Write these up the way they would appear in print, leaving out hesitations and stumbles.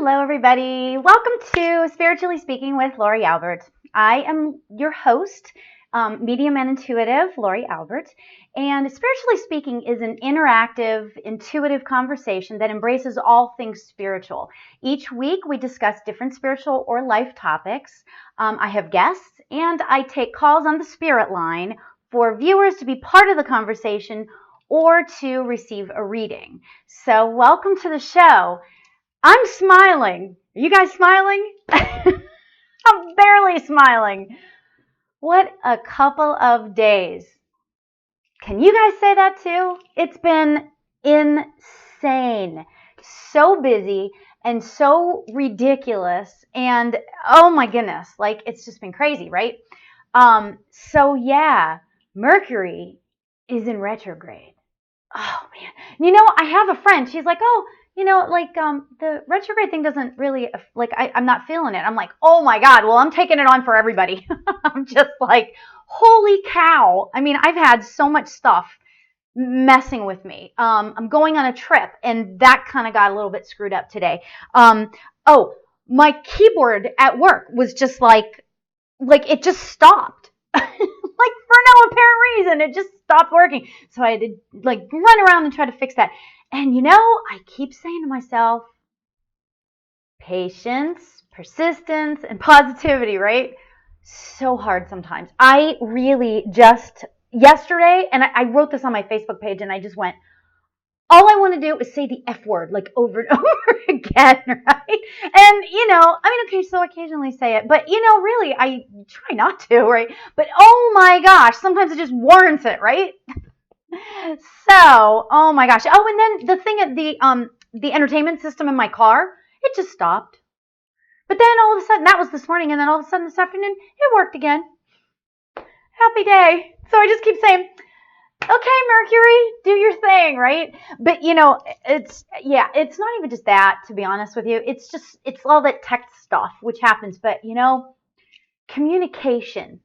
Hello, everybody. Welcome to Spiritually Speaking with Lauri Albert. I am your host, medium and intuitive, Lauri Albert. And Spiritually Speaking is an interactive, intuitive conversation that embraces all things spiritual. Each week, we discuss different spiritual or life topics. I have guests, and I take calls on the spirit line for viewers to be part of the conversation or to receive a reading. So welcome to the show. I'm smiling. Are you guys smiling? I'm barely smiling. What a couple of days. Can you guys say that too? It's been insane. So busy and so ridiculous. And oh my goodness, like it's just been crazy, right? So yeah, Mercury is in retrograde. Oh man. You know, I have a friend. She's like, "Oh, the retrograde thing doesn't really, I'm not feeling it." I'm like, "Oh my God, well, I'm taking it on for everybody." I'm just like, holy cow. I mean, I've had so much stuff messing with me. I'm going on a trip, and that kind of got a little bit screwed up today. Oh, my keyboard at work was just like it just stopped. Like for no apparent reason, it just stopped working. So I had to run around and try to fix that. And I keep saying to myself, patience, persistence, and positivity, right? So hard sometimes. I really just yesterday, and I wrote this on my Facebook page, and I just went, all I want to do is say the F word over and over again, right? And, okay, so occasionally say it, but, really, I try not to, right? But, oh my gosh, sometimes it just warrants it, right? So, oh my gosh. Oh, and then the thing at the entertainment system in my car, it just stopped. But then all of a sudden, that was this morning, and then all of a sudden this afternoon, it worked again. Happy day. So I just keep saying, okay, Mercury, do your thing, right? But it's not even just that, to be honest with you. It's all that tech stuff which happens. But communication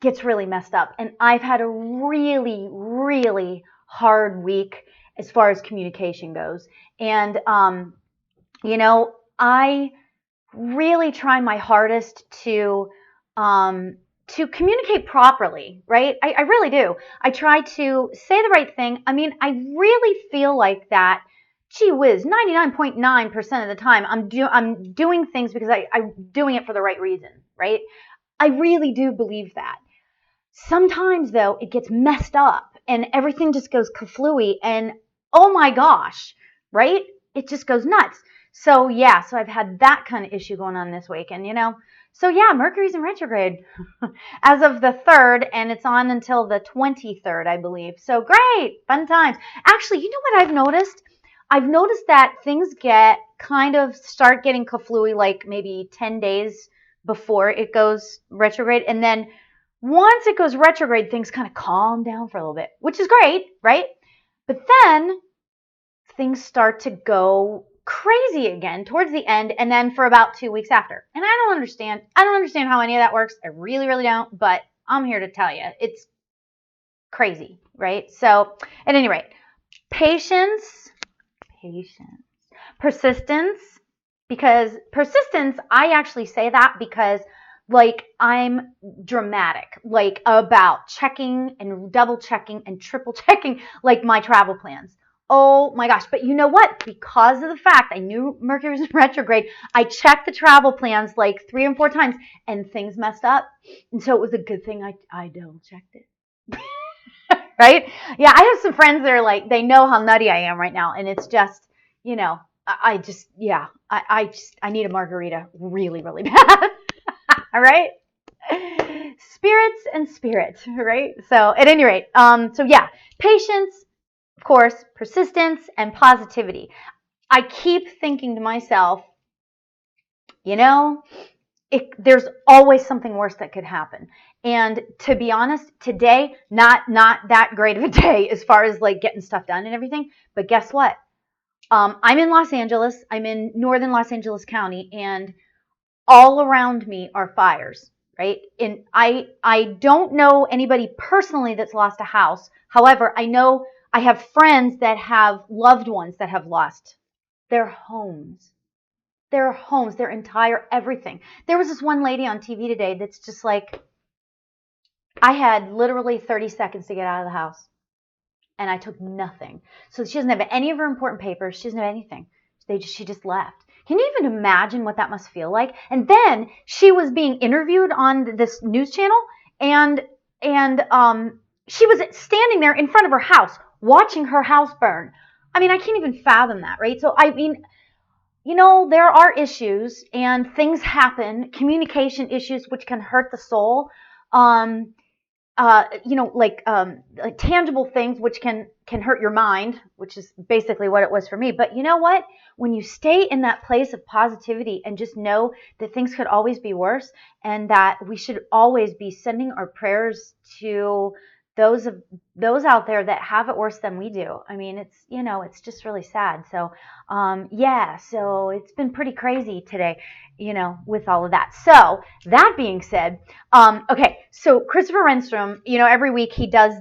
gets really messed up, and I've had a really, really hard week as far as communication goes. And I really try my hardest to communicate properly, right? I really do. I try to say the right thing. I mean, I really feel like that, gee whiz, 99.9% of the time, I'm doing things because I'm doing it for the right reason, right? I really do believe that. Sometimes, though, it gets messed up and everything just goes kaflooey and, oh my gosh, right? It just goes nuts. So I've had that kind of issue going on this week. And, Mercury's in retrograde as of the 3rd, and it's on until the 23rd, I believe. So great, fun times. Actually, you know what I've noticed? I've noticed that things start getting kaflooey like maybe 10 days before it goes retrograde. And then once it goes retrograde, things kind of calm down for a little bit, which is great, right? But then things start to go crazy again towards the end, and then for about 2 weeks after. And I don't understand how any of that works. I really, really don't, but I'm here to tell you, it's crazy, right? So at any rate, patience, persistence, because persistence, I actually say that because I'm dramatic, about checking and double checking and triple checking, my travel plans. Oh my gosh. But you know what? Because of the fact I knew Mercury was in retrograde, I checked the travel plans 3 and 4 times and things messed up. And so it was a good thing I double checked it. Right? Yeah, I have some friends that are they know how nutty I am right now. And it's just, I need a margarita really, really bad. All right. Spirits and spirits, right? So at any rate, patience, of course, persistence, and positivity. I keep thinking to myself, there's always something worse that could happen. And to be honest, today, not that great of a day as far as getting stuff done and everything. But guess what? I'm in Los Angeles. I'm in northern Los Angeles County, and all around me are fires, right? And I don't know anybody personally that's lost a house. However, I know I have friends that have loved ones that have lost their homes. their homes, their entire everything. There was this one lady on TV today that's just like, I had literally 30 seconds to get out of the house, and I took nothing. So she doesn't have any of her important papers. She doesn't have anything. She just left. Can you even imagine what that must feel like? And then she was being interviewed on this news channel, and she was standing there in front of her house, watching her house burn. I mean, I can't even fathom that, right? So, I mean, you know, there are issues and things happen, communication issues, which can hurt the soul. You know, like tangible things which can hurt your mind, which is basically what it was for me. But you know what? When you stay in that place of positivity and just know that things could always be worse, and that we should always be sending our prayers to those out there that have it worse than we do. I mean, it's, you know, it's just really sad. So yeah, so it's been pretty crazy today, you know, with all of that. So that being said, okay, so Christopher Renstrom, you know, every week he does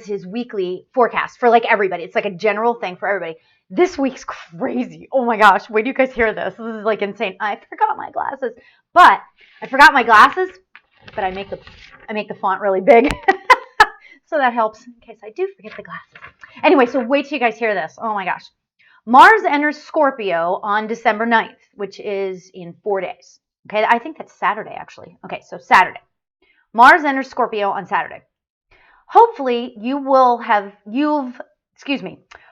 his weekly forecast for like everybody. It's like a general thing for everybody. This week's crazy. Oh my gosh, wait do you guys hear this? This is like insane. I forgot my glasses, but I make the font really big. So that helps in case I do forget the glasses. Anyway, so wait till you guys hear this. Oh my gosh. Mars enters Scorpio on December 9th, which is in 4 days. Okay, I think that's Saturday, actually. Okay, so Saturday. Mars enters Scorpio on Saturday. Hopefully,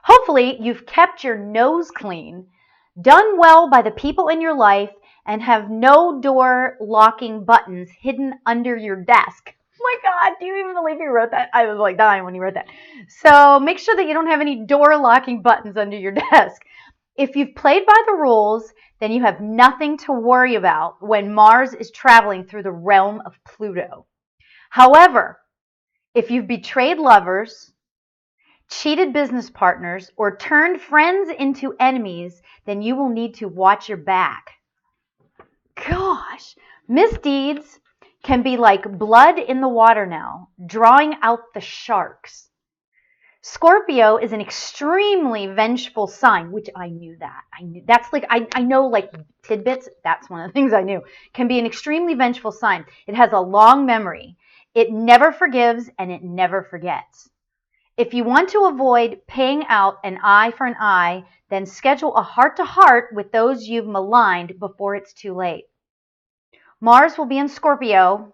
hopefully you've kept your nose clean, done well by the people in your life, and have no door locking buttons hidden under your desk. Oh my God, do you even believe he wrote that? I was like dying when he wrote that. So make sure that you don't have any door locking buttons under your desk. If you've played by the rules, then you have nothing to worry about when Mars is traveling through the realm of Pluto. However, if you've betrayed lovers, cheated business partners, or turned friends into enemies, then you will need to watch your back. Gosh, misdeeds can be like blood in the water now, drawing out the sharks. Scorpio is an extremely vengeful sign, which I knew that. That's like, I know like tidbits. That's one of the things I knew. Can be an extremely vengeful sign. It has a long memory. It never forgives and it never forgets. If you want to avoid paying out an eye for an eye, then schedule a heart-to-heart with those you've maligned before it's too late. Mars will be in Scorpio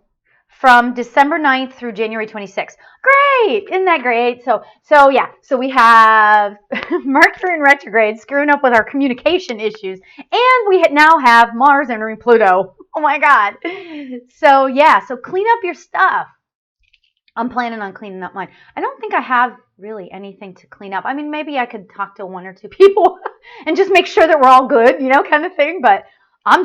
from December 9th through January 26th. Great! Isn't that great? So yeah. So we have Mercury in retrograde screwing up with our communication issues. And we now have Mars entering Pluto. Oh my God. So yeah. So clean up your stuff. I'm planning on cleaning up mine. I don't think I have really anything to clean up. I mean, maybe I could talk to 1 or 2 people and just make sure that we're all good, you know, kind of thing. But I'm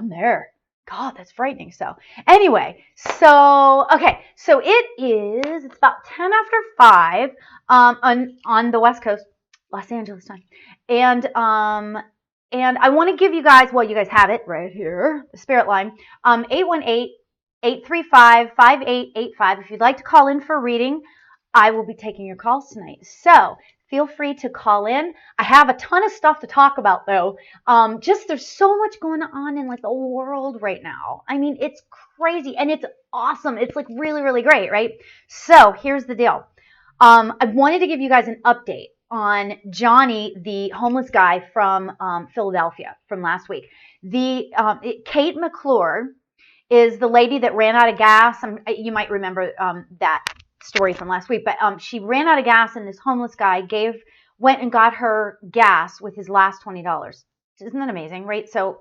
there. God, that's frightening. So anyway, it's about 10 after 5 on the West Coast, Los Angeles time. And I want to give you guys, well, you guys have it right here, the spirit line, 818-835-5885. If you'd like to call in for a reading, I will be taking your calls tonight. So feel free to call in. I have a ton of stuff to talk about, though. There's so much going on in like the world right now. I mean, it's crazy and it's awesome. It's like really, really great, right? So here's the deal. I wanted to give you guys an update on Johnny, the homeless guy from Philadelphia from last week. Kate McClure is the lady that ran out of gas. You might remember that story from last week, but she ran out of gas, and this homeless guy went and got her gas with his last $20. Isn't that amazing, right? So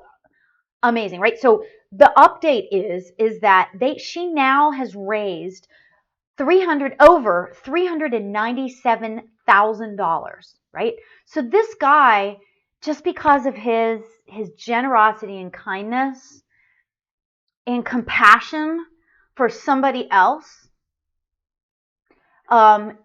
amazing, right? So the update is that she now has raised over $397,000, right? So this guy, just because of his generosity and kindness and compassion for somebody else,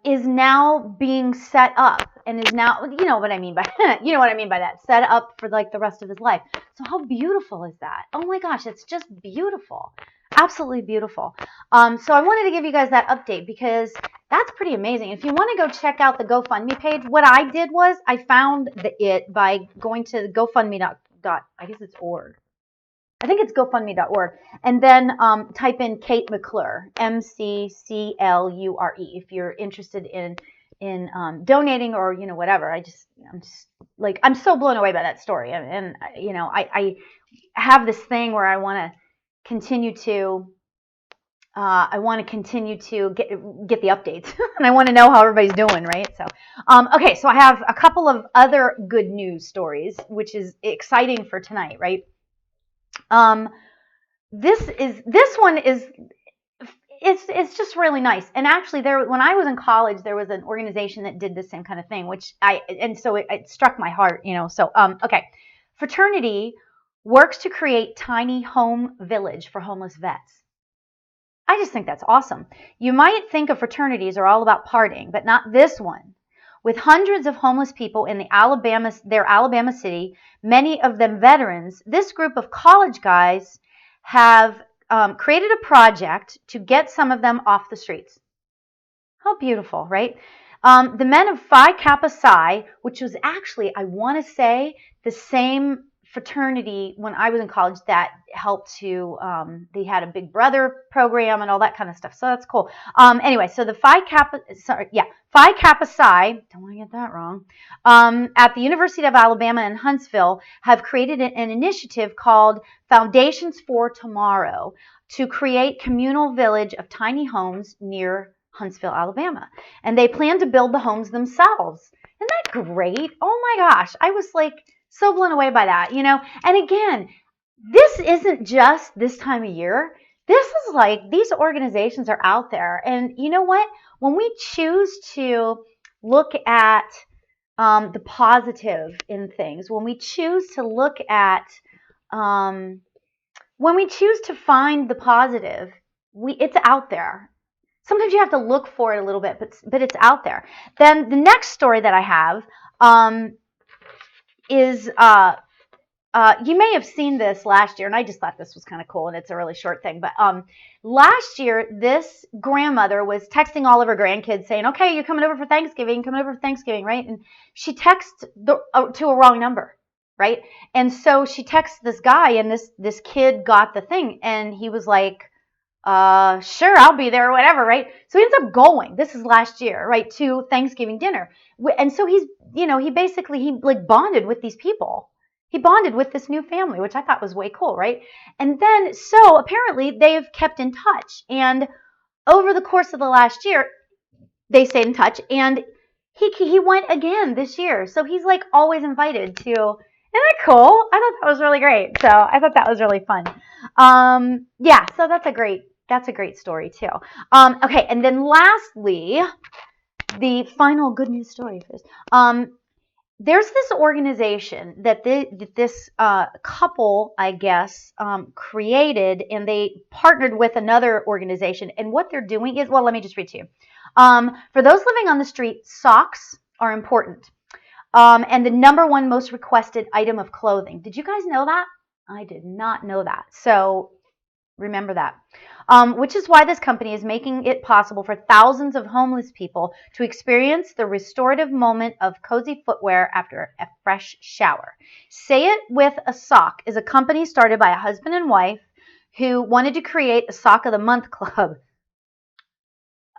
is now being set up and is now, you know what I mean by that, set up for like the rest of his life. So how beautiful is that? Oh my gosh, it's just beautiful. Absolutely beautiful. So I wanted to give you guys that update because that's pretty amazing. If you want to go check out the GoFundMe page, what I did was I found it by going to GoFundMe I guess it's org. I think it's GoFundMe.org. And then type in Kate McClure, McClure, if you're interested in donating or whatever. I'm just like, I'm so blown away by that story, and I have this thing where I want to continue to get the updates, and I want to know how everybody's doing, right? So, okay, so I have a couple of other good news stories, which is exciting for tonight, right? This one is it's just really nice. And actually, when I was in college, there was an organization that did the same kind of thing, so it struck my heart, So, okay, fraternity works to create tiny home village for homeless vets. I just think that's awesome. You might think of fraternities are all about partying, but not this one. With hundreds of homeless people in their Alabama city, many of them veterans, this group of college guys have created a project to get some of them off the streets. How beautiful, right? The men of Phi Kappa Psi, which was actually, I want to say, the same fraternity when I was in college that helped to, they had a Big Brother program and all that kind of stuff. So that's cool. Anyway, so the Phi Kappa Psi, don't want to get that wrong, at the University of Alabama in Huntsville have created an initiative called Foundations for Tomorrow to create communal village of tiny homes near Huntsville, Alabama. And they plan to build the homes themselves. Isn't that great? Oh my gosh. I was like so blown away by that, And again, this isn't just this time of year. This is like, these organizations are out there. And you know what? When we choose to look at the positive in things, when we choose to look at, when we choose to find the positive, it's out there. Sometimes you have to look for it a little bit, but it's out there. Then the next story that I have is you may have seen this last year, and I just thought this was kind of cool, and it's a really short thing. But last year, this grandmother was texting all of her grandkids saying, "Okay, you're coming over for Thanksgiving, right?" And she texts to a wrong number, right? And so she texts this guy, and this kid got the thing, and he was like, sure, I'll be there or whatever, right? So he ends up going, this is last year, right, to Thanksgiving dinner. And so he like bonded with these people. He bonded with this new family, which I thought was way cool, right? And then, so apparently they've kept in touch. And over the course of the last year, they stayed in touch, and he went again this year. So he's like always invited to. Isn't that cool? I thought that was really great. So I thought that was really fun. Yeah, so that's a great story too. Okay, and then lastly, the final good news story first. There's this organization that this couple, I guess, created, and they partnered with another organization. And what they're doing is, well, let me just read to you. For those living on the street, socks are important. And the number one most requested item of clothing. Did you guys know that? I did not know that. So remember that. Which is why this company is making it possible for thousands of homeless people to experience the restorative moment of cozy footwear after a fresh shower. Say It With a Sock is a company started by a husband and wife who wanted to create a Sock of the Month club.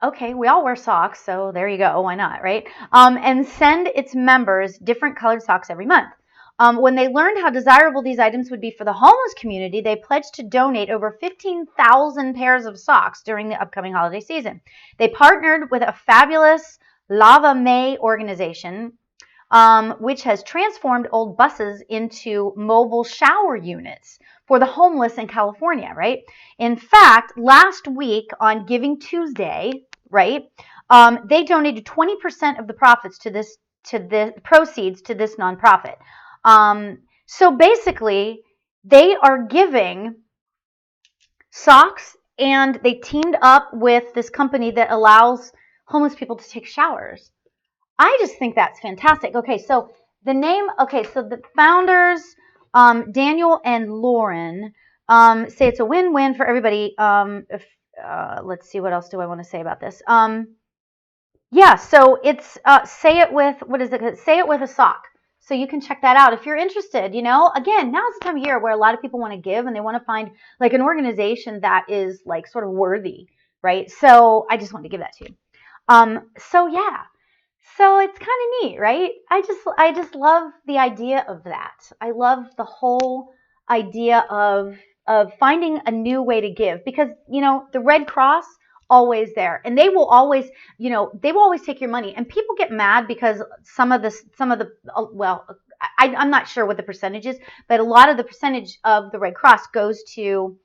Okay, we all wear socks, so there you go. Why not, right? And send its members different colored socks every month. When they learned how desirable these items would be for the homeless community, they pledged to donate over 15,000 pairs of socks during the upcoming holiday season. They partnered with a fabulous Lava May organization, which has transformed old buses into mobile shower units for the homeless in California, right? In fact, last week on Giving Tuesday, right, they donated 20% of the profits to the proceeds to this nonprofit. So basically, they are giving socks, and they teamed up with this company that allows homeless people to take showers. I just think that's fantastic. Okay, so the founders, Daniel and Lauren, say it's a win-win for everybody. Let's see, what else do I want to say about this? Yeah, so it's Say It With, what is it? Say It With a Sock. So you can check that out if you're interested. Again, now's the time of year where a lot of people want to give and they want to find like an organization that is like sort of worthy, right? So I just wanted to give that to you. So yeah, so it's kind of neat, right? I just love the idea of that. I love the whole idea of finding a new way to give, because the Red Cross always there, and they will always take your money, and people get mad because some of the well, I'm not sure what the percentage is, but a lot of the percentage of the Red Cross goes to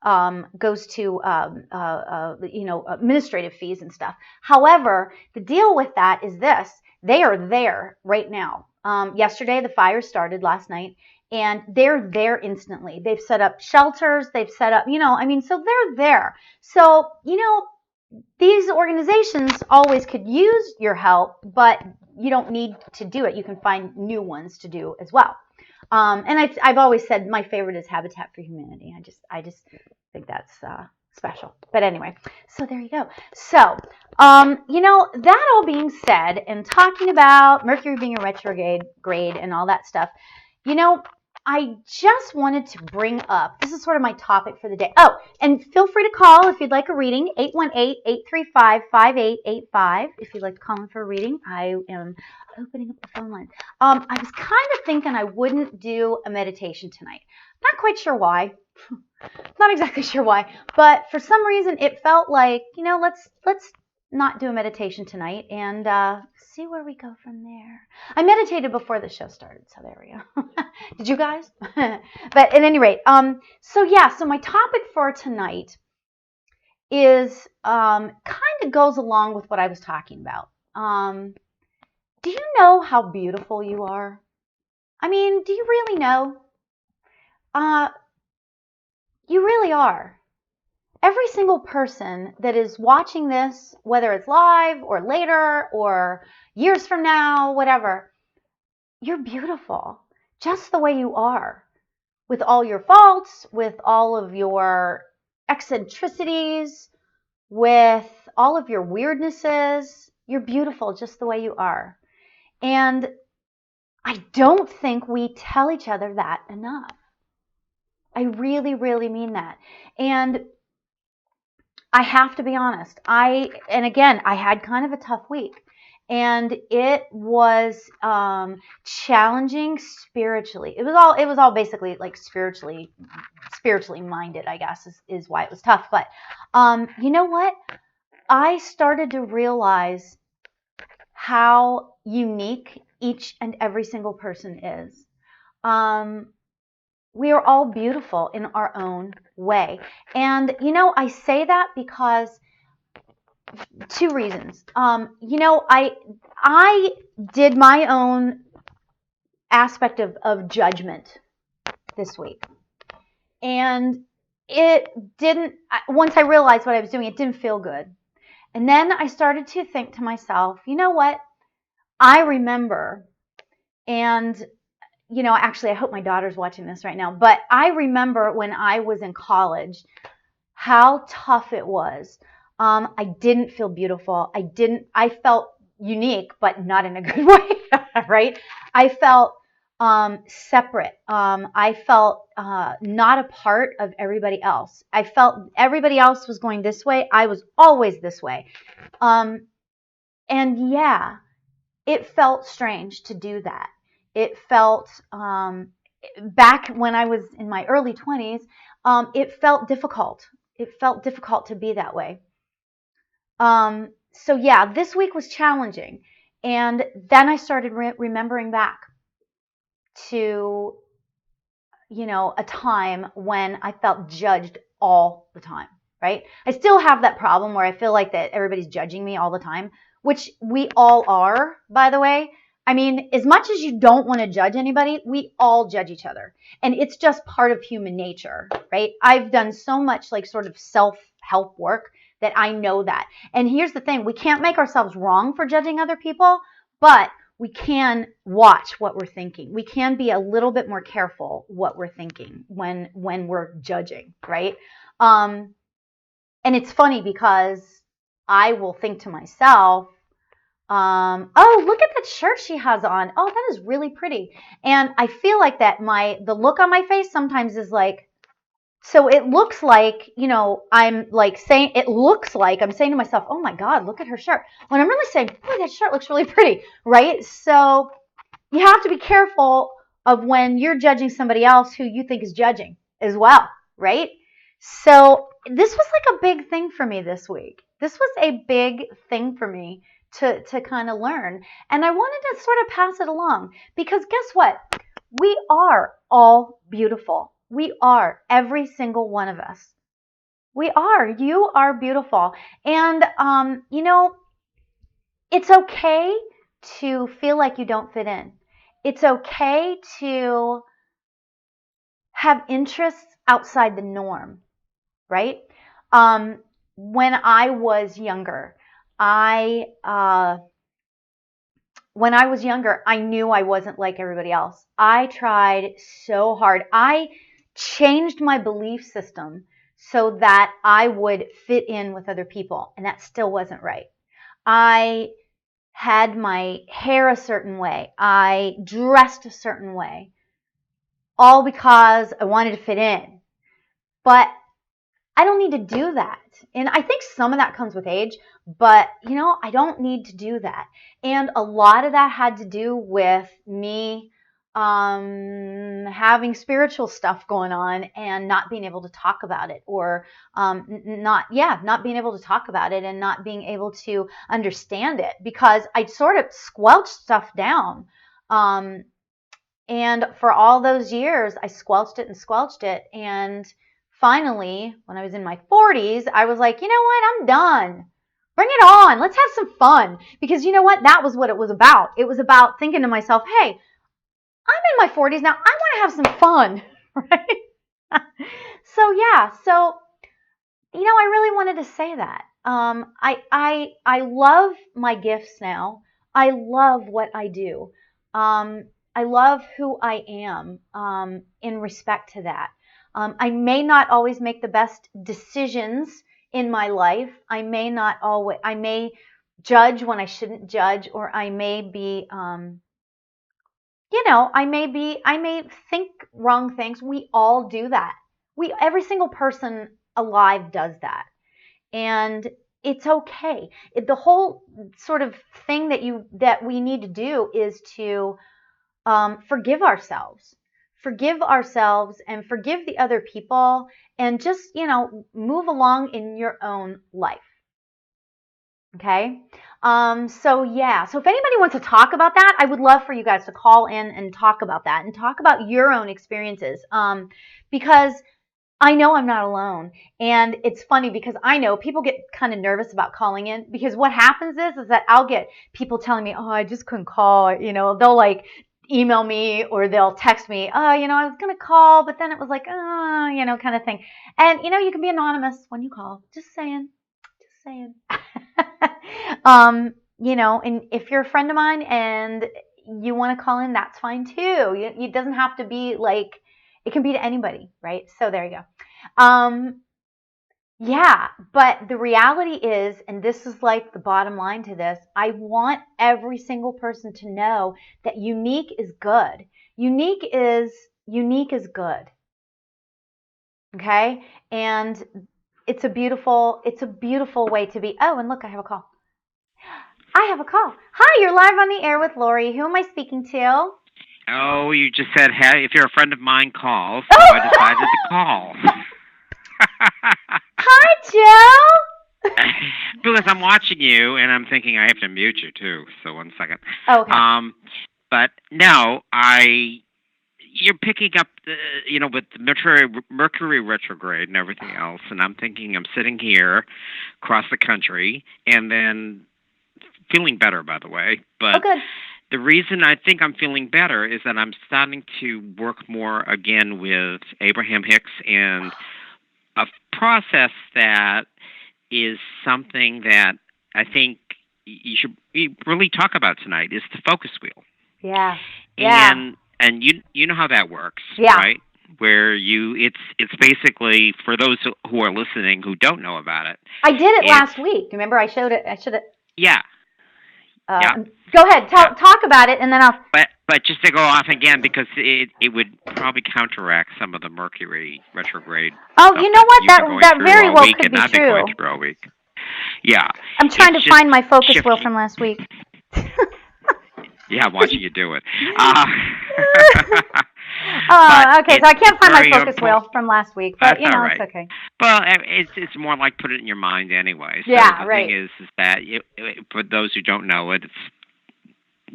administrative fees and stuff. However, the deal with that is this: they are there right now. Yesterday, the fire started last night, and they're there instantly. They've set up shelters. They've set up, so they're there. So, these organizations always could use your help, but you don't need to do it. You can find new ones to do as well. And I've always said my favorite is Habitat for Humanity. I just think that's special. But anyway, so there you go. So, that all being said, and talking about Mercury being a retrograde and all that stuff, I just wanted to bring up, this is sort of my topic for the day. Oh, and feel free to call if you'd like a reading, 818-835-5885. If you'd like to call in for a reading, I am opening up the phone line. I was kind of thinking I wouldn't do a meditation tonight. Not quite sure why. Not exactly sure why, but for some reason it felt like, let's not do a meditation tonight and see where we go from there. I meditated before the show started, so there we go. Did you guys? But at any rate, so my topic for tonight is kind of goes along with what I was talking about. Do you know how beautiful you are? I mean, do you really know? You really are. Every single person that is watching this, whether it's live or later or years from now, whatever, you're beautiful just the way you are, with all your faults, with all of your eccentricities, with all of your weirdnesses. You're beautiful just the way you are. And I don't think we tell each other that enough. I really, really mean that. And I have to be honest. And again, I had kind of a tough week, and it was challenging spiritually. It was all basically like spiritually minded, I guess, is why it was tough. But you know what? I started to realize how unique each and every single person is. We are all beautiful in our own way. And, I say that because two reasons. I did my own aspect of judgment this week. And once I realized what I was doing, it didn't feel good. And then I started to think to myself, you know what? I remember, and actually, I hope my daughter's watching this right now, but I remember when I was in college, how tough it was. I didn't feel beautiful. I felt unique, but not in a good way, right? I felt separate. I felt not a part of everybody else. I felt everybody else was going this way. I was always this way. And yeah, it felt strange to do that. It felt, back when I was in my early 20s, it felt difficult. It felt difficult to be that way. So yeah, this week was challenging. And then I started remembering back to, a time when I felt judged all the time, right? I still have that problem where I feel like that everybody's judging me all the time, which we all are, by the way. I mean, as much as you don't want to judge anybody, we all judge each other. And it's just part of human nature, right? I've done so much like sort of self-help work that I know that. And here's the thing, we can't make ourselves wrong for judging other people, but we can watch what we're thinking. We can be a little bit more careful what we're thinking when we're judging, right? And it's funny because I will think to myself, Oh, look at that shirt she has on. Oh, that is really pretty. And I feel like that the look on my face sometimes is like, so it looks like, I'm like saying, it looks like I'm saying to myself, oh my God, look at her shirt. When I'm really saying, boy, that shirt looks really pretty, right? So you have to be careful of when you're judging somebody else who you think is judging as well, right? So this was like a big thing for me this week. This was a big thing for me to kind of learn. And I wanted to sort of pass it along because guess what? We are all beautiful. We are, every single one of us. We are. You are beautiful. And, it's okay to feel like you don't fit in. It's okay to have interests outside the norm, right? Um, when I was younger, I when I was younger, I knew I wasn't like everybody else. I tried so hard. I changed my belief system so that I would fit in with other people, and that still wasn't right. I had my hair a certain way. I dressed a certain way, all because I wanted to fit in. But I don't need to do that. And I think some of that comes with age, but I don't need to do that. And a lot of that had to do with me having spiritual stuff going on and not being able to talk about it, or not being able to talk about it and not being able to understand it because I sort of squelched stuff down. And for all those years, I squelched it and squelched it. And finally, when I was in my 40s, I was like, you know what? I'm done. Bring it on. Let's have some fun. Because you know what? That was what it was about. It was about thinking to myself, hey, I'm in my 40s now. I want to have some fun. Right? So I really wanted to say that. I love my gifts now. I love what I do. I love who I am in respect to that. I may not always make the best decisions in my life. I may judge when I shouldn't judge, or I may be, I may think wrong things. We all do that. Every single person alive does that. And it's okay. The whole sort of thing that we need to do is to forgive ourselves. Forgive ourselves and forgive the other people, and just, move along in your own life. Okay. So yeah. So if anybody wants to talk about that, I would love for you guys to call in and talk about that and talk about your own experiences. Because I know I'm not alone. And it's funny because I know people get kind of nervous about calling in, because what happens is that I'll get people telling me, oh, I just couldn't call. They'll like email me or they'll text me, oh, I was going to call, but then it was like, kind of thing. And, you can be anonymous when you call. Just saying. Just saying. And if you're a friend of mine and you want to call in, that's fine too. It doesn't have to be like, it can be to anybody, right? So there you go. Yeah, but the reality is, and this is like the bottom line to this, I want every single person to know that unique is good. Unique is good. Okay? And it's a beautiful way to be. Oh, and look, I have a call. Hi, you're live on the air with Lauri. Who am I speaking to? Oh, you just said, hey, if you're a friend of mine, call. So I decided to call. Hi, Joe. Because I'm watching you, and I'm thinking I have to mute you, too. So 1 second. Okay. But no, you're picking up, with the Mercury retrograde and everything else, and I'm thinking I'm sitting here across the country, and then feeling better, by the way. But good. the reason I think I'm feeling better is that I'm starting to work more again with Abraham Hicks, and a process that is something that I think you should really talk about tonight is the focus wheel. Yeah. And you know how that works, yeah. Right? Where it's basically, for those who are listening who don't know about it. I did it last week. Remember, I showed it. Yeah. Yeah. Go ahead, Yeah. talk about it, and then I'll. But just to go off again, because it would probably counteract some of the Mercury retrograde Oh, stuff you know that what? you've been That going that through very all well week, could and be I've been going true. through all week. Yeah, I'm it's trying to just find my focus wheel shifting. from last week. Yeah, I'm watching you do it. But Okay, so I it's can't find my very focus important. wheel from last week, but That's all it's right. okay. Well, it's more like put it in your mind anyway. So Yeah, the thing right. is that for those who don't know it, it's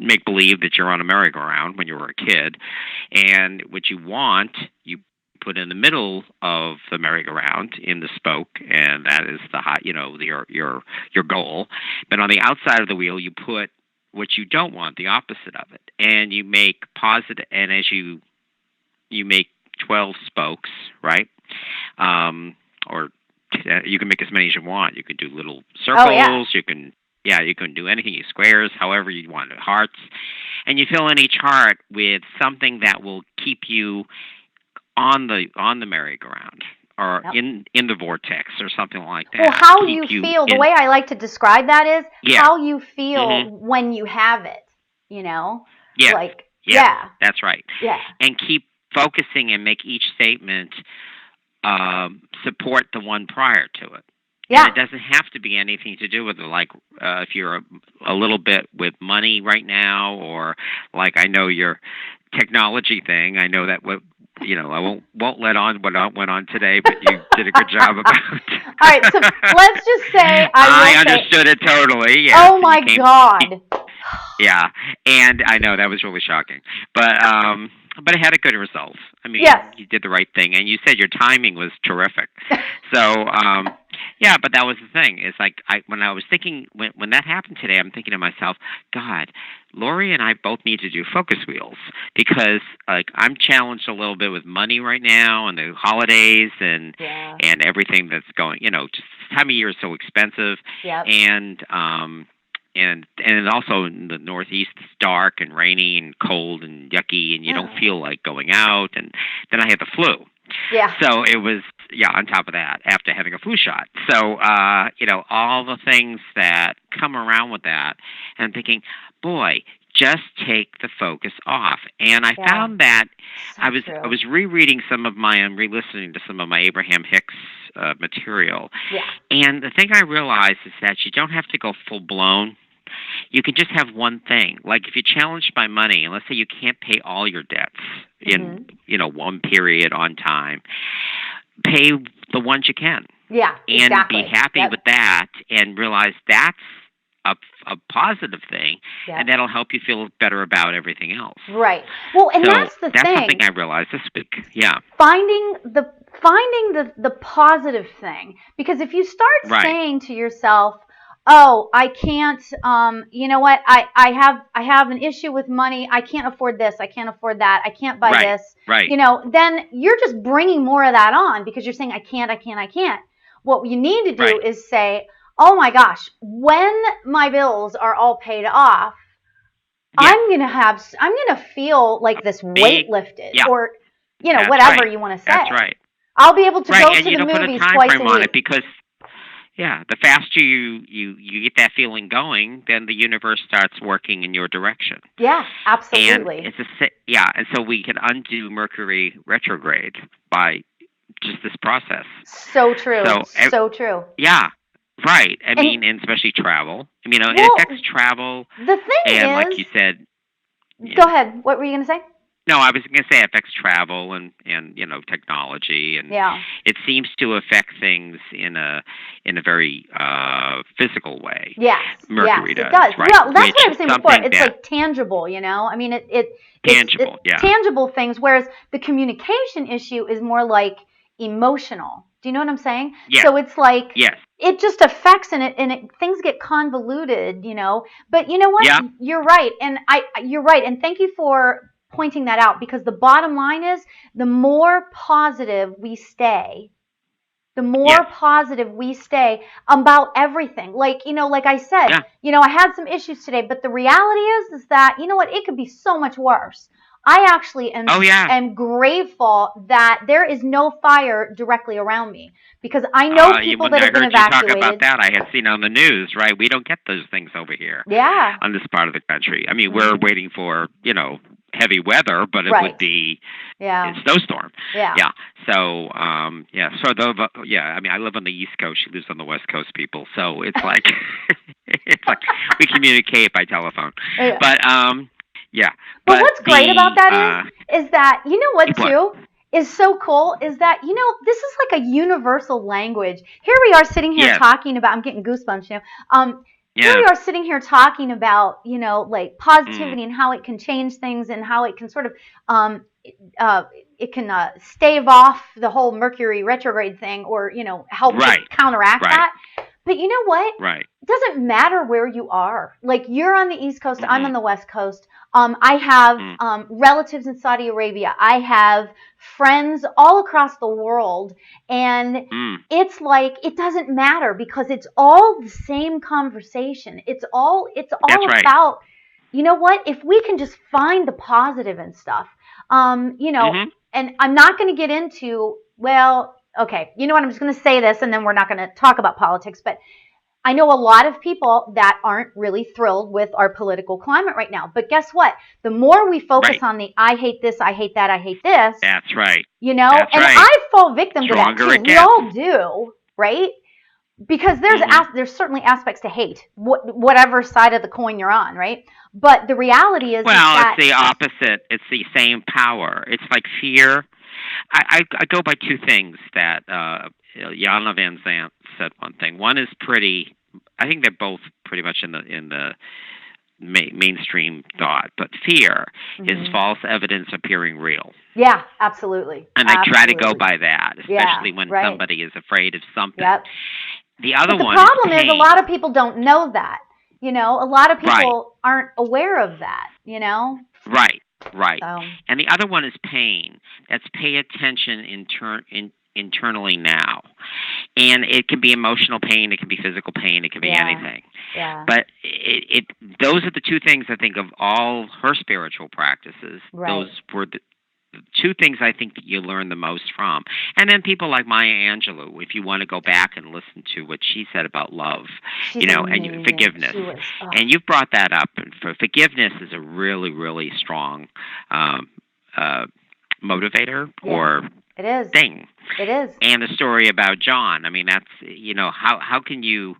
make believe that you're on a merry-go-round when you were a kid, and what you want, you put in the middle of the merry-go-round in the spoke, and that is the hot, your goal. But on the outside of the wheel, you put what you don't want, the opposite of it, and you make positive. And as you make 12 spokes, right? Or you can make as many as you want. You can do little Oh yeah. circles. You can do anything. You squares, however you want it, hearts, and you fill in each heart with something that will keep you on the merry-go-round or Yep. in the vortex or something like Well, that. how Keep you you feel, the in. way I like to describe that is Yeah. how you feel Mhm. when you have it, you know? Yes. Like, Yes. yeah, That's right. yeah, And keep focusing and make each statement support the one prior to it. And yeah. it doesn't have to be anything to do with it. Like if you're a little bit with money right now, or like I know your technology thing. I know that what I won't let on what went on today, but you did a good job about. All right, so let's just say I I will say, understood it totally. Yes, oh and you my came. God. Yeah, and I know that was really shocking, but it had a good result. I mean, Yes. you did the right thing, and you said your timing was terrific. So, yeah, but that was the thing. It's like when I was thinking when that happened today, I'm thinking to myself, God, Lauri and I both need to do focus wheels because like I'm challenged a little bit with money right now and the holidays Yeah. and everything that's going. Just this time of year is so expensive, Yep. and also in the Northeast, it's dark and rainy and cold and yucky, and you don't Oh. feel like going out. And then I had the flu, Yeah. so it was on top of that after having a flu shot. So all the things that come around with that, and I'm thinking, boy, just take the focus off. And I Yeah. found that So I true. was rereading some of my and re-listening to some of my Abraham Hicks material, Yeah. and the thing I realized is that you don't have to go full blown. You can just have one thing. Like if you're challenged by money, and let's say you can't pay all your debts in Mhm. one period on time, pay the ones you can, Yeah, and be exactly. happy Yep. with that, and realize that's a, a positive thing, and Yep. that'll help you feel better about everything else. Right. Well, and So that's the that's something thing. I realized this week. Yeah. Finding the positive thing, because if you start Right. saying to yourself, oh, I can't, you know what, I have an issue with money, I can't afford this, I can't afford that, I can't buy Right. this, Right. then you're just bringing more of that on because you're saying I can't. What you need to do Right. is say, oh my gosh, when my bills are all paid off, Yes. I'm gonna feel like this weight Big. lifted, Yeah. or That's whatever right. you want to That's say. right. I'll be able to Right, go and to you the don't put a movies time twice a frame on it week. because the faster you get that feeling going, then the universe starts working in your direction. Yeah, And absolutely. and so we can undo Mercury retrograde by just this process. So true. So So true. yeah, right. I And mean, and especially travel. I mean, it affects well, travel, the thing and like is, you said, go yeah. ahead. What were you gonna say? No, I was going to say it affects travel and technology, and Yeah. it seems to affect things in a very physical way. Yes, yes, Mercury it does, does. right? Well, that's Which what I is was saying before. something It's that like tangible, you know. I mean, it's tangible. Yeah. tangible things, whereas the communication issue is more like emotional. Do you know what I'm saying? Yes. So it's like Yes. it just affects and things get convoluted, you know. But you know what? Yeah. You're right, and thank you for pointing that out because the bottom line is the more positive we stay, the Yes. more positive we stay about everything. Like, like I said, Yeah. I had some issues today, but the reality is that, it could be so much worse. I actually am Oh yeah. am grateful that there is no fire directly around me because I know people When that I have been heard you talk about evacuated. that, I had seen on the news, right? We don't get those things over here Yeah. on this part of the country. I mean, we're Mhm. waiting for, heavy weather, but it would Right. be a Yeah. snowstorm. Yeah. Yeah. So, yeah. So yeah. I mean, I live on the East Coast. She lives on the West Coast, people. So it's like, it's like we communicate by telephone. Yeah. But yeah. But But what's great about that is that you know what what? too is so cool is that this is like a universal language. Here we are sitting here Yes. talking about. I'm getting goosebumps. Here Yeah. we are sitting here talking about like Mm. positivity and how it can change things and how it can sort of um uh it can stave off the whole Mercury retrograde thing or help just Right. counteract Right. that. But you know what? Right. It doesn't matter where you are. Like you're on the East Coast, I'm Mm-mm. on the West Coast. I have Mm. relatives in Saudi Arabia. I have friends all across the world, and Mm. it's like it doesn't matter because it's all the same conversation. It's all That's right. about what if we can just find the positive and stuff. Mhm. And I'm not going to get into well. Okay, you know what? I'm just going to say this, and then we're not going to talk about politics, but I know a lot of people that aren't really thrilled with our political climate right now. But guess what? The more we focus Right. on the I hate this, I hate that, I hate this, That's right. and That's right. I fall victim to that Stronger too. it We gets. all do, right? Because Mhm. there's certainly aspects to hate, whatever side of the coin you're on, right? But the reality is Well, it's that the opposite. It's the same power. It's like fear. I go by two things that Jana Van Zant said. One thing. One is pretty. I think they're both pretty much in the mainstream thought. But fear is mm-hmm. false evidence appearing real. Yeah, absolutely, And I try to go absolutely, by that, yeah, especially when right, somebody is afraid of something. yep. The other But the one is problem is a pain. lot of people don't know that. A lot of Right. people aren't aware of that. Right, right. So, And the other one is pain. That's pay attention internally now. And it can be emotional pain, it can be physical pain, it can be yeah, anything. yeah, But those are the two things I think of all her spiritual practices. Those right. were the two things I think that you learn the most from. And then people like Maya Angelou, if you want to go back and listen to what she said about love, She's and amazing. forgiveness. She was, And you've brought that up. And for forgiveness is a really, really strong um, uh, motivator yeah, or it is. thing. It is. And the story about John. I mean, that's how can you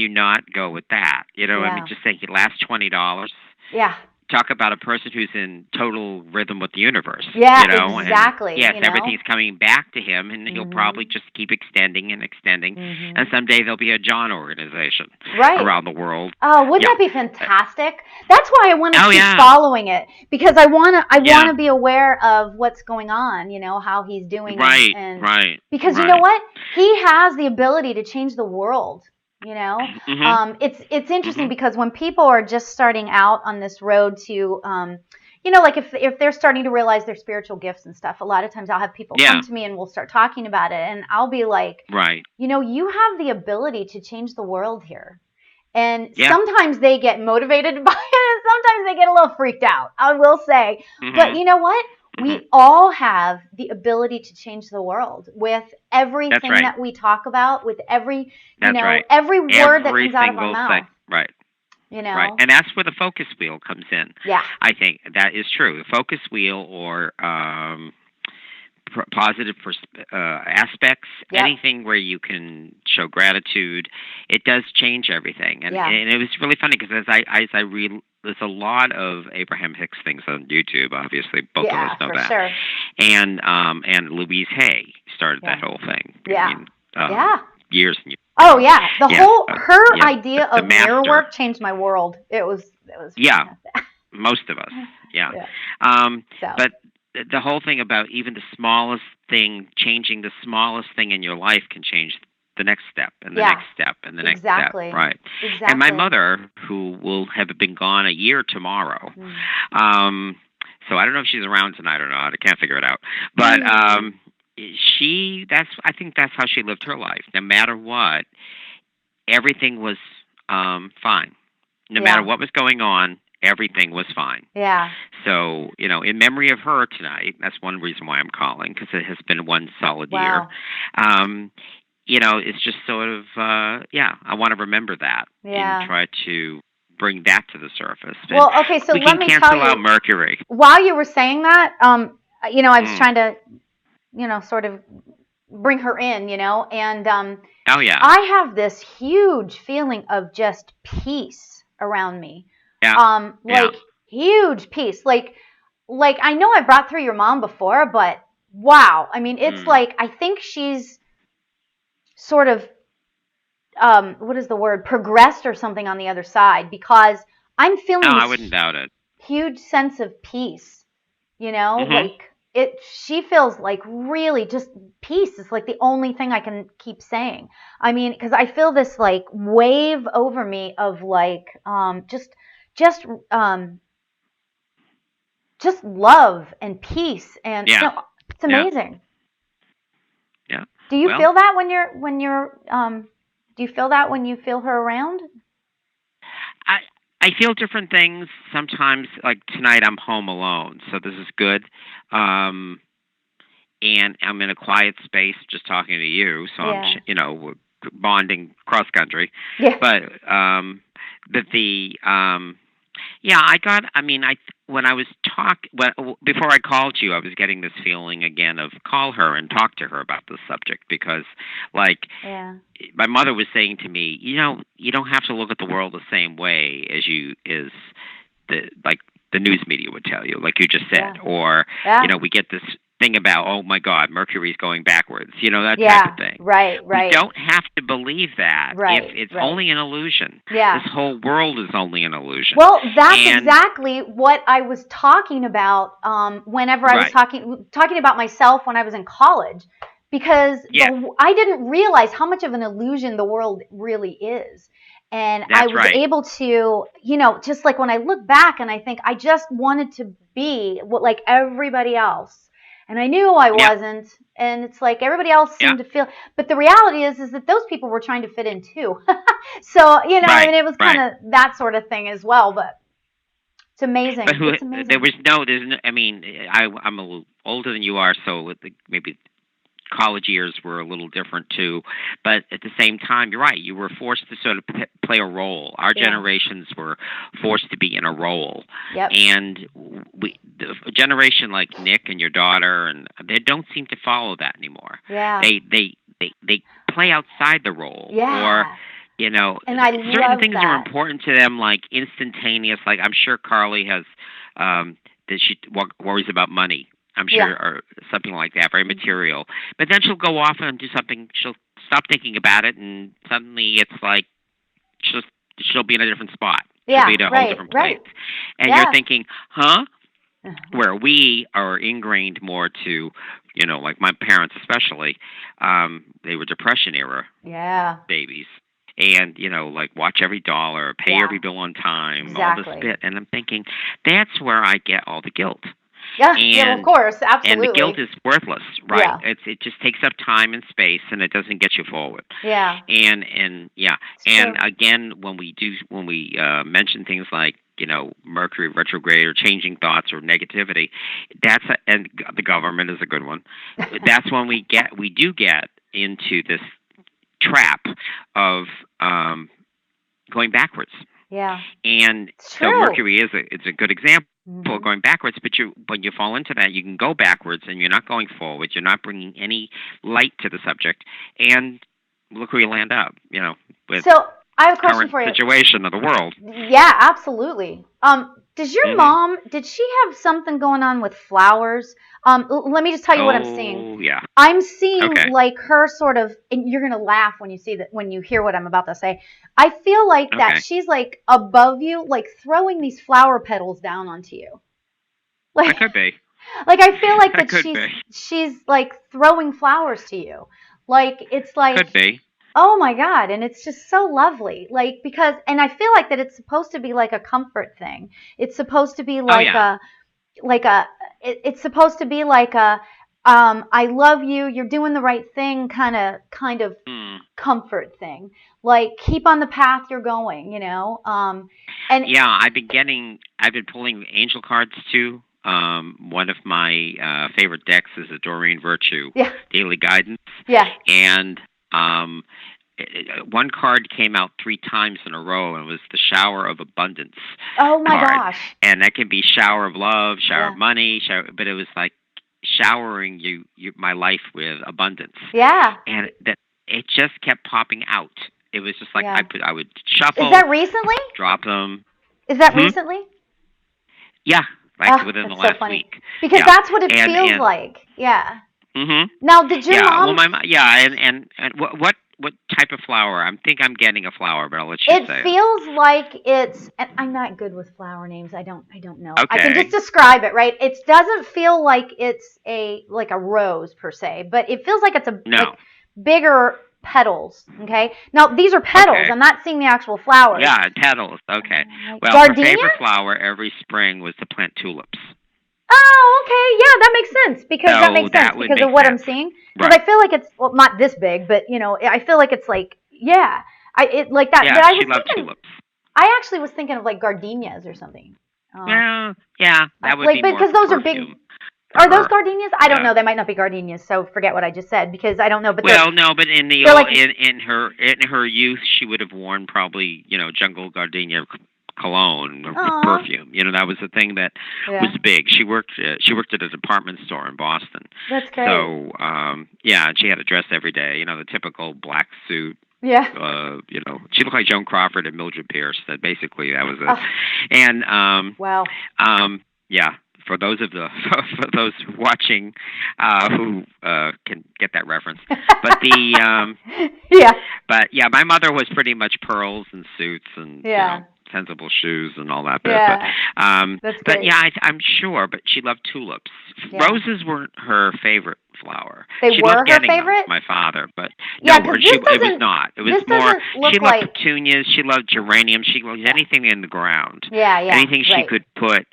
not go with that? I mean, Yeah, just think, last $20. yeah, Talk about a person who's in total rhythm with the universe, yeah, and exactly. yes, everything's coming back to him, and he'll Mhm, probably just keep extending and extending, and mhm. someday there'll be a John organization Right. around the world. Oh, wouldn't Yeah. that be fantastic? That's why I want to Oh keep yeah. following it because I want Yeah. to be aware of what's going on, how he's doing Right. and Right. because you know Right. what? He has the ability to change the world. Mhm. It's interesting Mhm. because when people are just starting out on this road to like if they're starting to realize their spiritual gifts and stuff, a lot of times I'll have people come Yeah. to me and we'll start talking about it and I'll be like, Right. you have the ability to change the world here. And Yeah. sometimes they get motivated by it, and sometimes they get a little freaked out, I will say. But Mhm. you know what? Mhm. We all have the ability to change the world with That's everything right. that we talk about, with That's right. every word that Every comes out of our single thing. mouth, Right. you Right. know? And that's where the focus wheel comes in. Yeah. I think that is true. The focus wheel or positive aspects, Yep. anything where you can show gratitude, it does change everything. And Yeah. and it was really funny because as I read, there's a lot of Abraham Hicks things on YouTube. Obviously, both of us Yeah, know for that. sure. And Louise Hay started Yeah. that whole thing. I Yeah. mean, Yeah. years and years Oh ago. yeah. Yes, Her yes, idea the of mirror master. work changed my world. It was Yeah, fantastic. most of us. Yeah. Yeah. Um, So, but the whole thing about even the smallest thing, changing the smallest thing in your life can change the next step and the yeah. next step and the next step. Exactly. Right. And my Exactly. mother, who will have been gone a year tomorrow, Mm. um, so I don't know if she's around tonight or not. I can't figure it out. But Mm. I think that's how she lived her life. No matter what, everything was fine. No matter Yeah. what was going on, everything was fine. Yeah. So, in memory of her tonight, that's one reason why I'm calling, because it has been one solid year. Wow. Um, it's just sort of, I want to remember that and Yeah. try to bring that to the surface. And Well, okay, so we let can me tell cancel out you, Mercury. while you were saying that, I was Mm. trying to, sort of bring her in, and Oh, yeah. I have this huge feeling of just peace around me. Yeah. Yeah. Like huge peace. Like I know I brought through your mom before, but wow. I mean, it's Mm. like I think she's sort of what is the word? Progressed or something on the other side because I'm No, feeling I this wouldn't doubt it. huge sense of peace. Hmm. Like she feels like really just peace is like the only thing I can keep saying. I mean, because I feel this like wave over me of like just um just love and peace, and Yeah. it's Yeah. amazing. Yeah. Do you Well, feel that when you're do you feel that when you feel her around? I I feel different things sometimes. Like tonight, I'm home alone, so this is good. Um, and I'm in a quiet space, just talking to you. So I'm, Yeah. we're bonding cross country. Yeah. But but the yeah, I got. I mean, when I was before I called you, I was getting this feeling again of call her and talk to her about this subject because, like, Yeah. my mother was saying to me, you don't have to look at the world the same way as the news media would tell you, like you just said, Yeah. or Yeah. we get this thing about, oh my God, Mercury's going backwards, that type of Yeah. thing. Right. We Right. don't have to believe that if Right. it's Right. only an illusion. This Yeah. whole world is only an illusion. Well, that's And exactly what I was talking about whenever I was right, talking about myself when I was in college, because yes, I didn't realize how much of an illusion the world really is. And I that's was right. able to, just like when I look back and I think I just wanted to be like everybody else. And I knew I Yeah, wasn't. And it's like everybody else yeah, seemed to feel, but the reality is that those people were trying to fit in too. So, I right, mean, it was kind right. of that sort of thing as well, but it's But amazing. who? It's There amazing. was no. There's no. I mean, I'm a little older than you are, so maybe college years were a little different too. But at the same time, you're right. You were forced to sort of play a role. Our Yeah. generations were forced to be in a role, Yep. and a generation like Nick and your daughter, and they don't seem to follow that anymore. Yeah. They play outside the role, or Yeah. you know, And I certain love things are that. important to them, like instantaneous. Like I'm sure Carly has that she worries about money. I'm sure, Yeah. or something like that, very material. But then she'll go off and do something. She'll stop thinking about it, and suddenly it's like she'll she'll be in a different spot. She'll be Yeah. in a whole Right. different place, Right. and you're Yeah. thinking, huh? Where we are ingrained more to, like my parents especially, they were Depression era Yeah. babies. And, like watch every dollar, pay Yeah. every bill on time, all this Exactly. bit. And I'm thinking, that's where I get all the guilt. Yeah. Yeah. Well, of And course. the guilt Absolutely. is worthless, right? Yeah. It just takes up time and space, and it doesn't get you forward. Yeah. And yeah, It's and true. again, when we mention things like Mercury retrograde or changing thoughts or negativity, and the government is a good one. That's when we do get into this trap of going backwards. Yeah. And It's so true. Mercury it's a good example of Hmm. going backwards. But when you fall into that, you can go backwards, and you're not going forward. You're not bringing any light to the subject, and look where you land up. With So I have a question current for you. situation of the world. Yeah, absolutely. Does your Hmm. mom, did she have something going on with flowers? Let me just tell you what I'm seeing. Oh yeah. I'm seeing Okay. like her sort of, and you're gonna laugh when you see that, when you hear what I'm about to say. I feel like that Okay. she's like above you, like throwing these flower petals down onto you. Like, That could be. like I feel like That that could be. she's like throwing flowers to you. Like it's like, Could be. oh my God. And it's just so lovely. Like, because, and I feel like that it's supposed to be like a comfort thing. It's supposed to be Oh like yeah. a, like a, it's supposed to be like I love you, you're doing the right thing, kind of Hmm. comfort thing. Like keep on the path you're going, and Yeah, I've been pulling angel cards too. One of my favorite decks is the Doreen Virtue yeah, Daily Guidance, yeah. and um, one card came out three times in a row, and it was the Shower of Abundance Oh my card, gosh. and that can be shower of love, shower of Yeah. money, but it was like showering my life with abundance, Yeah. and that it just kept popping out. It was just like Yeah. I would Is shuffle, that recently? drop them. Is that Hmm? recently? Yeah, like Oh, within the that's so last funny. week. Because Yeah, that's what it feels and like. Yeah. mhm. Now, did your Yeah, well, mom? yeah, and what type of flower? I'm getting a flower, but I'll let you It say it. feels like it's, and I'm not good with flower names. I don't know. I can just Okay. describe it, right? It doesn't feel like it's a rose per se, but it feels like it's a like No. bigger petals. Okay. Now these are petals. Okay. I'm not seeing the actual flowers. Yeah, petals. Okay. Like Well, her gardenia? favorite flower every spring was to plant tulips. Oh, okay. Yeah, that makes sense because that So makes sense that would because make of what I'm sense. seeing. Because Right. I feel like it's, well, not this big, but I feel like it's like, yeah, it like that. Yeah, But I she was loved thinking, tulips. I actually was thinking of like gardenias or something. Uh, Well, yeah, that would like be more because for those are big. perfume for Are those her. gardenias? I don't Yeah. know. They might not be gardenias. So forget what I just said because I don't know. But Well, no, but in the they're old like, in her youth, she would have worn probably jungle gardenia cologne or oh, perfume. That was the thing that was yeah, big. She worked at a department store in Boston, that's great. so yeah, and she had a dress every day. The typical black suit. Yeah. She looked like Joan Crawford and Mildred Pierce. That basically that was it. Oh, And wow. yeah, for those of the for those watching who can get that reference, but the Yeah. but yeah, my mother was pretty much pearls and suits and Yeah. sensible shoes and all that bit. Yeah. Um, That's but great. yeah, I'm sure. But she loved tulips. Yeah. Roses weren't her favorite flower. They She were loved her getting them. favorite. My father, but Yeah, no, because it was not. It was this more. doesn't She look loved like. petunias. She loved geraniums. She loved anything in the ground. Yeah, yeah, Anything she right. could put.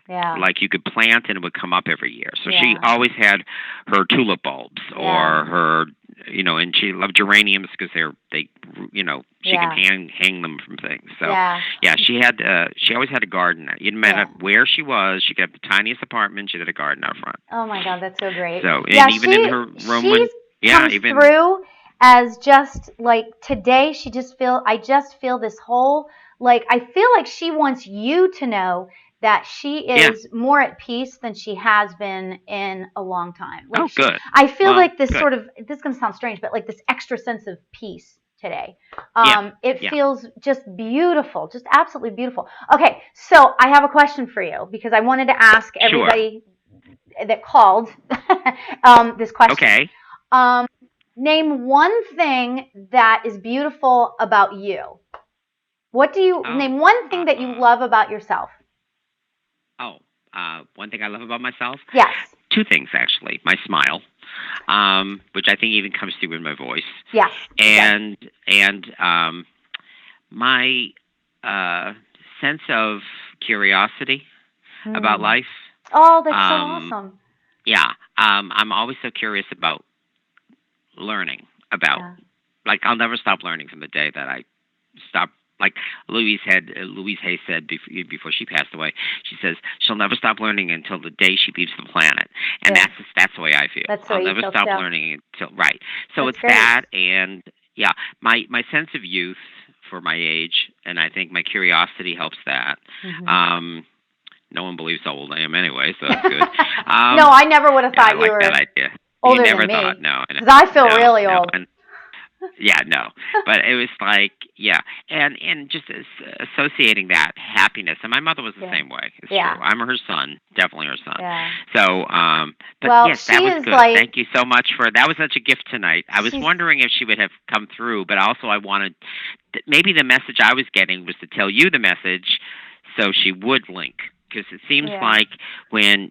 Yeah, Like you could plant and it would come up every year. So she yeah, always had her tulip bulbs yeah, or her and she loved geraniums because she can yeah, hang them from things. So yeah, yeah, she always had a garden. It didn't matter yeah. where she was. She got the tiniest apartment. She had a garden out front. Oh my God, that's so great. So Yeah, and even in her room she's when yeah, comes even through as just like today. I just feel this whole like I feel like she wants you to know that she yeah. is more at peace than she has been in a long time. Like Oh, good. I feel Well, like this good. sort of this is gonna sound strange, but like this extra sense of peace today. Yeah, It yeah. feels just beautiful, just absolutely beautiful. Okay, so I have a question for you because I wanted to ask Sure. everybody that called this question. Okay. Um, Name one thing that is beautiful about you. What do you Oh. name one thing that you Uh, love about yourself? oh. One thing I love about myself. Yes. Two things actually. My smile, which I think even comes through in my voice, Yes. It does. and my uh, sense of curiosity about Hmm. life. Oh, that's so Um, awesome. yeah, I'm always so curious about learning about. Yeah. Like I'll never stop learning from the day that I stop. Like Louise Hay said before she passed away. She says she'll never stop learning until the day she leaves the planet, and Yeah. that's the way I feel. That's the I'll way you never feel stop too. learning until right. So That's it's great. that, and yeah, my sense of youth for my age, and I think my curiosity helps that. Hmm. Um, no one believes how old I am anyway, so that's good. No, I never would have Yeah, I thought you like that were idea. You older than never thought, me no, because I feel no, really no, old. and yeah, no, but it was like, yeah, and just associating that happiness. And my mother was the Yeah. same way. It's Yeah. true. I'm her son, definitely her son. Yeah. So, but Well, yes, that she was is good. like Thank you so much for that. Was such a gift tonight. I was she's wondering if she would have come through, but also I wanted maybe the message I was getting was to tell you the message, so she would link. Because it seems yeah. like when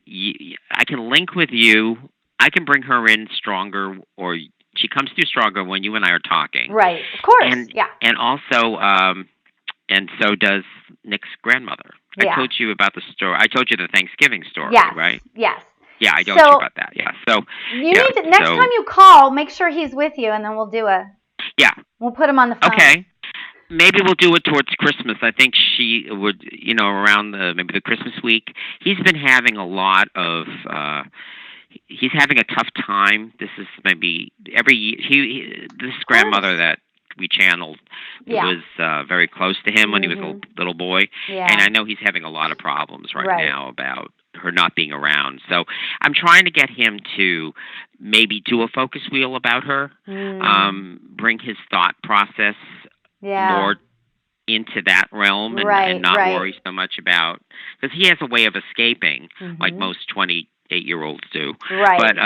I can link with you, I can bring her in stronger, or she comes through stronger when you and I are talking, Right. Of course. and Yeah. and also and so does Nick's grandmother. I Yeah. told you about the story. I told you the Thanksgiving story, Yes. right? Yes. Yeah, I don't you So about that. Yeah. So you yeah. need to, next time So you call, make sure he's with you, and then yeah. we'll put him on the phone. Okay. Maybe we'll do it towards Christmas. I think she would, around maybe the Christmas week. He's been having a lot of. He's having a tough time. This is maybe every year. This Of grandmother course. that we channeled Yeah. was very close to him when he was a Mhm. little boy, and Yeah. I know he's having a lot of problems right Right. now about her not being around. So I'm trying to get him to maybe do a focus wheel about her, bring his thought process Yeah. more into that realm and Right. not Right. worry so much about because he has a way of escaping like Mhm. most 28-year-olds do. Right. But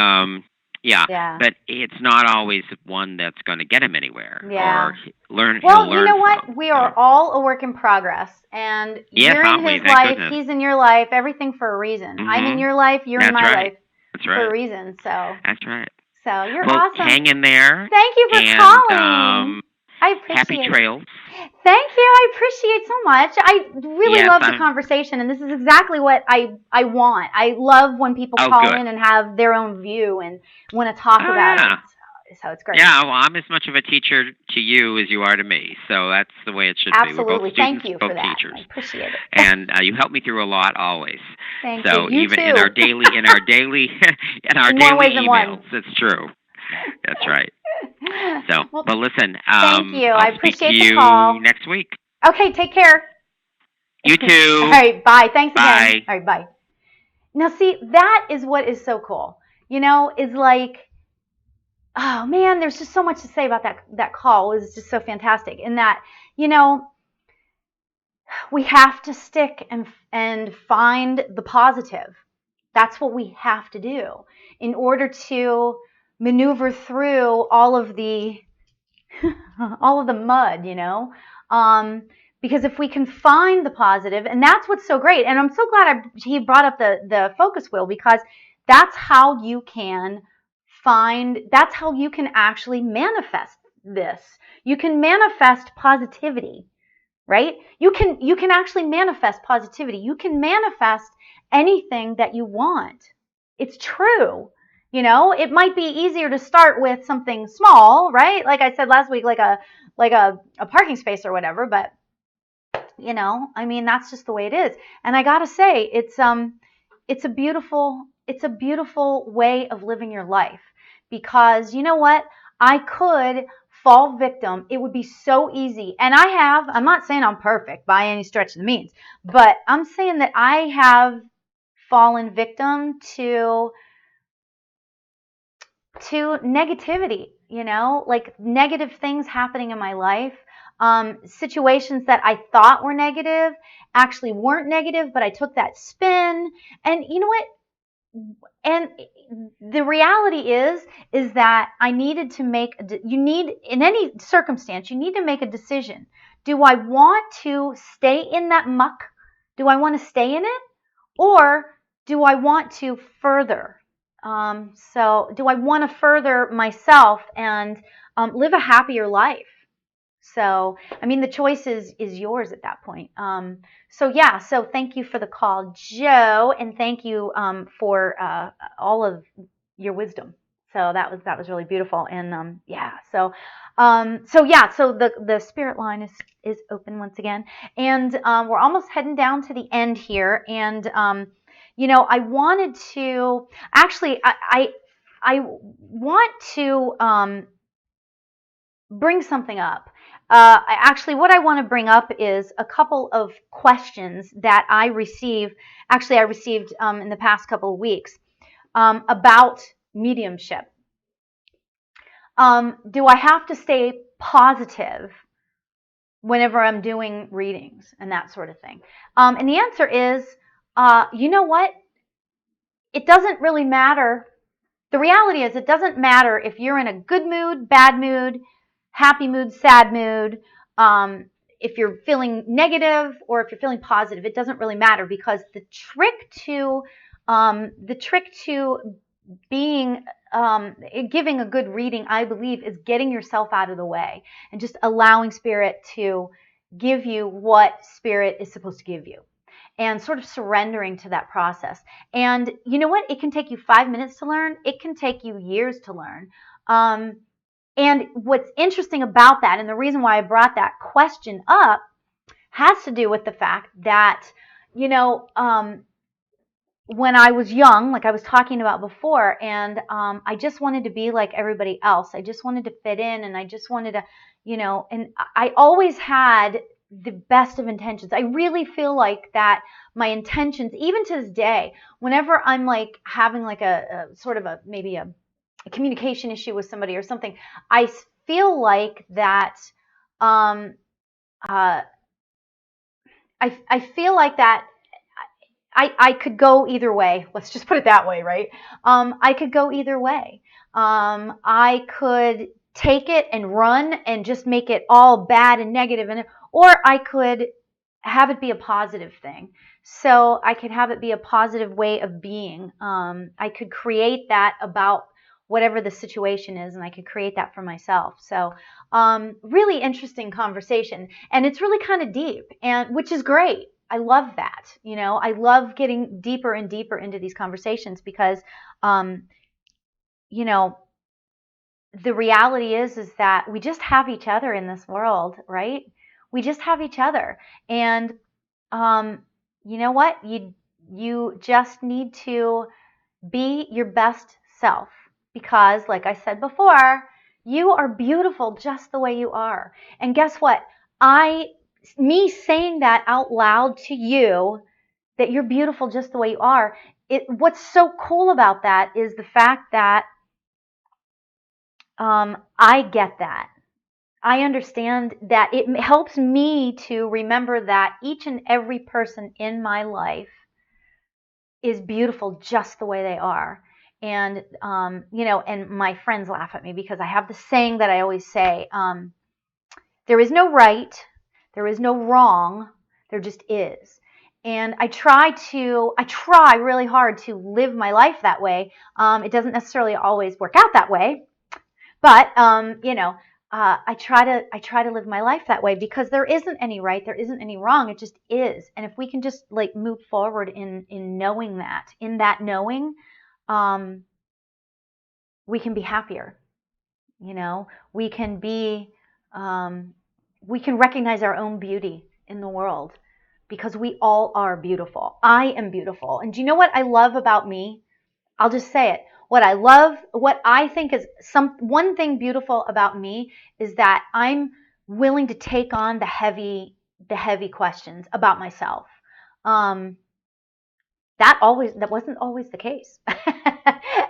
yeah, Yeah. but it's not always one that's going to get him anywhere Yeah. or he'll Well, you learn know what? from. We So are all a work in progress, and yes, you're in aren't we? his Thank life, goodness. he's in your life, everything for a reason. I'm in Mhm. your life, you're in That's my right. life That's for a right. reason. So, That's right. you're Well, awesome. hang in there Thank you for and calling. I happy appreciate it. trails. Thank you. I appreciate so much. I really Yes, love the I'm. conversation, and this is exactly what I want. I love when people Oh, call good. in and have their own view and want to talk Oh, about it. yeah. So it's great. Yeah, well, I'm as much of a teacher to you as you are to me, so that's the way it should be. We're both Absolutely. Thank students, you for both that. teachers, I appreciate it. and you help me through a lot always. Thank you. So You even in our too. daily, in our In more daily ways than one. emails, it's true. That's right. So, Well, well, listen, thank you. I I'll speak to appreciate the you call. next week. Okay, take care. You All too. right, bye. Thanks again. Bye. All right, bye. Now, see, that is what is so cool. Is like, oh man, there's just so much to say about that call. It was just so fantastic. In that, you know, we have to stick and find the positive. That's what we have to do in order to maneuver through all of the mud. Because if we can find the positive, and that's what's so great, and I'm so glad he brought up the focus wheel, because that's how you can that's how you can actually manifest this. You can manifest positivity, right? You can actually manifest positivity. You can manifest anything that you want. It's true. It might be easier to start with something small, right? Like I said last week, like a parking space or whatever, but I mean, that's just the way it is. And I got to say, it's a beautiful way of living your life, because you know what? I could fall victim. It would be so easy. And I'm not saying I'm perfect by any stretch of the means, but I'm saying that I have fallen victim to negativity, like negative things happening in my life. Situations that I thought were negative actually weren't negative, but I took that spin. And you know what? And the reality is that I needed to in any circumstance, you need to make a decision. Do I want to stay in that muck? Do I want to stay in it? Or do I want to further? Do I want to further myself and live a happier life? So, I mean, the choice is yours at that point. So thank you for the call, Joe, and thank you for all of your wisdom. So that was really beautiful, and so the spirit line is open once again, and we're almost heading down to the end here, and I wanted to actually I want to bring something up. What I want to bring up is a couple of questions that I received. Actually, I received in the past couple of weeks about mediumship. Do I have to stay positive whenever I'm doing readings and that sort of thing? And the answer is, you know what? It doesn't really matter. The reality is, it doesn't matter if you're in a good mood, bad mood, happy mood, sad mood, if you're feeling negative or if you're feeling positive. It doesn't really matter, because the trick to being giving a good reading, I believe, is getting yourself out of the way and just allowing spirit to give you what spirit is supposed to give you. and sort of surrendering to that process. And you know what? It can take you 5 minutes to learn. It can take you years to learn. And what's interesting about that, and the reason why I brought that question up, has to do with the fact that, you know, when I was young, like I was talking about before, and I just wanted to be like everybody else. I just wanted to fit in, and I just wanted to, and I always had the best of intentions. I really feel like that my intentions, even to this day, whenever I'm like having like a sort of a maybe a communication issue with somebody or something, I feel like that um, uh, I feel like that I could go either way. Let's just put it that way, right? I could go either way. I could take it and run and just make it all bad and negative, or I could have it be a positive thing. So I could have it be a positive way of being. I could create that about whatever the situation is, and I could create that for myself. So really interesting conversation, and it's really kind of deep, and which is great. I love that. I love getting deeper and deeper into these conversations because, um, you know, the reality is that we just have each other in this world, right? We just have each other, and um, you know what? You just need to be your best self because, like I said before, you are beautiful just the way you are. And guess what? Me saying that out loud to you, that you're beautiful just the way you are, what's so cool about that is the fact that I get that. I understand that it helps me to remember that each and every person in my life is beautiful just the way they are. And, and my friends laugh at me because I have the saying that I always say, there is no right, there is no wrong, there just is. And I try really hard to live my life that way. It doesn't necessarily always work out that way, but I try to live my life that way because there isn't any right, there isn't any wrong. It just is. And if we can just like move forward in knowing that, in that knowing, um, we can be happier. We can be, we can recognize our own beauty in the world because we all are beautiful. I am beautiful, and do you know what I love about me? I'll just say it. What I think is one thing beautiful about me is that I'm willing to take on the heavy questions about myself. Um, that wasn't always the case,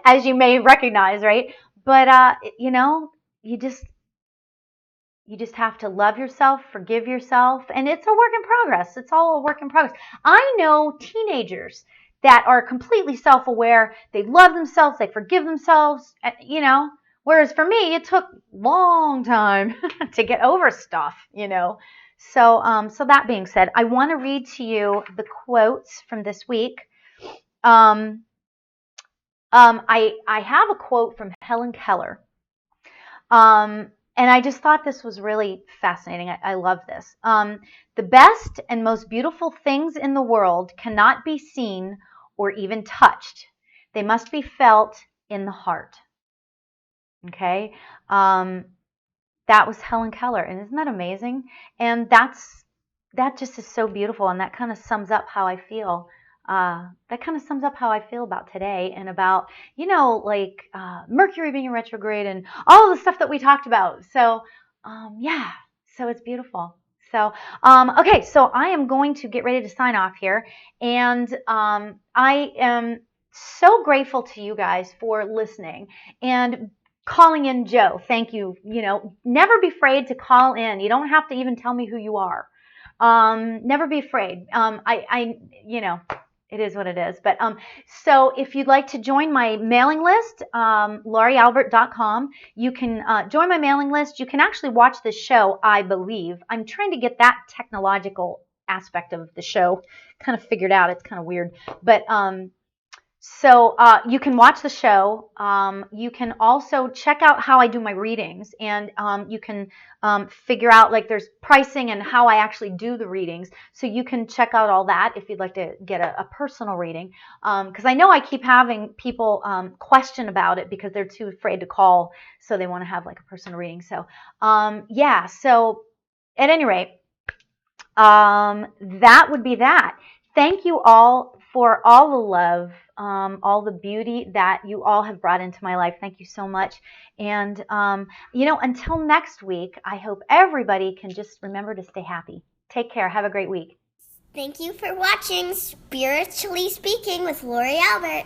as you may recognize, right? But you just you just have to love yourself, forgive yourself, and it's a work in progress. It's all a work in progress. I know teenagers that are completely self-aware. They love themselves, they forgive themselves, whereas for me, it took a long time to get over stuff. So that being said, I want to read to you the quotes from this week. Um, I have a quote from Helen Keller. And I just thought this was really fascinating. I love this. The best and most beautiful things in the world cannot be seen or even touched. They must be felt in the heart. Okay? That was Helen Keller, and isn't that amazing? And that just is so beautiful, and that kind of sums up how I feel. That kind of sums up how I feel about today and about like Mercury being in retrograde and all the stuff that we talked about. So yeah, so it's beautiful. So okay, so I am going to get ready to sign off here, and I am so grateful to you guys for listening and calling in. Joe, thank you. Never be afraid to call in. You don't have to even tell me who you are. Never be afraid. It is what it is. But so if you'd like to join my mailing list, laurialbert.com, you can join my mailing list. You can actually watch this show, I believe. I'm trying to get that technological aspect of the show kind of figured out. It's kind of weird. But So you can watch the show. You can also check out how I do my readings, and you can figure out like there's pricing and how I actually do the readings. So you can check out all that if you'd like to get a personal reading. Because I know I keep having people question about it because they're too afraid to call, so they want to have like a personal reading. So yeah. So at any rate, that would be that. Thank you all for all the love, all the beauty that you all have brought into my life. Thank you so much. And, until next week, I hope everybody can just remember to stay happy. Take care. Have a great week. Thank you for watching Spiritually Speaking with Lauri Albert.